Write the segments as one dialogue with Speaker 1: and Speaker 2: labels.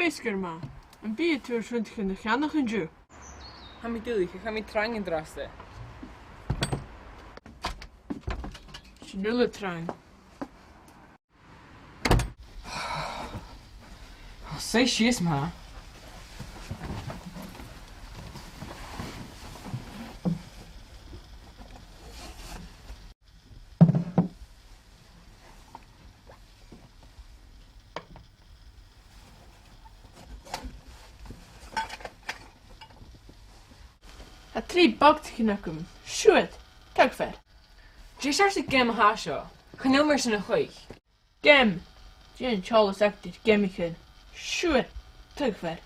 Speaker 1: fisker ma. Een biertour 20 in de gannig en ju.
Speaker 2: Ga me dillig, ik ga me trang in drasten.
Speaker 1: Snulle trein.
Speaker 2: Say shit, ma.
Speaker 1: Het 3 bakt knakken. Shoot. Kijk ver.
Speaker 2: Just als ik gem hasho. Genoem maar zijn goeie.
Speaker 1: Gem. Jen Charles acted gemmeken. Shoot. Kijk ver.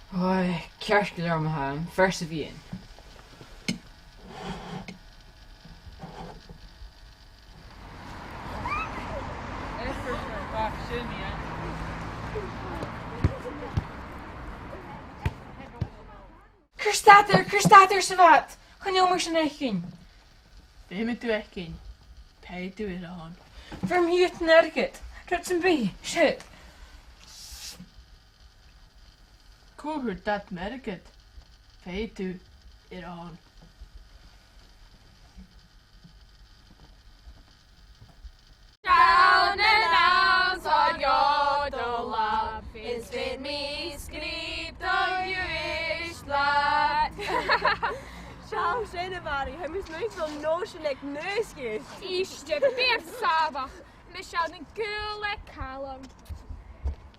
Speaker 2: Hoi, kerstgelar mehaan. Verse wie in. Kur staat er zowat. Genoem maar zijn eigen.
Speaker 1: Wem het u echt kin. Pij het u weer aan.
Speaker 2: Waarom hier het nerget? Dat is een bie. Shit.
Speaker 1: Koer dat merk het. Pij het u weer aan.
Speaker 3: Down and out on jodelap is with me skript of Jerusalem.
Speaker 4: Ciao, Mari. Hij moest nooit wel nooselijk neusjes.
Speaker 3: Iste beth sabach, me shall den gule kalm.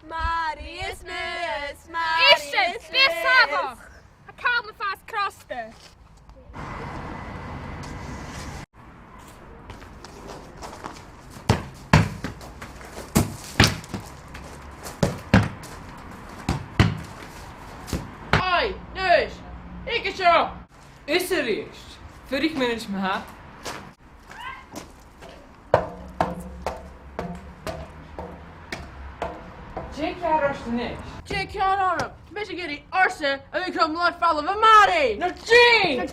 Speaker 4: Marius mus, Marius
Speaker 3: Iste beth sabach, a kalm fast kroste.
Speaker 1: Hoi, neus. Ik is zo.
Speaker 2: Is er eerst? Verricht me eens me ha. Check jou rust niks.
Speaker 1: Check je aan op. Misschien get die arsen en ik kom nooit vallen van Mari.
Speaker 2: Nou, Jane!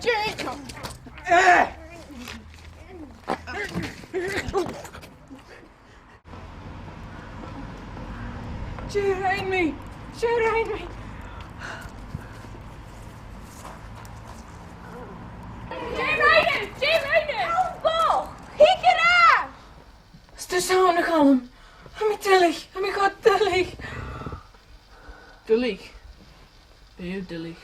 Speaker 2: Jane, rein me! Jane, rein me!
Speaker 3: Jay Raiden!
Speaker 4: Bol, kijk eraan!
Speaker 2: Sta zo nog aan. Ga me tillig. Ga me god tillig.
Speaker 1: De lieg. Ben je de lieg?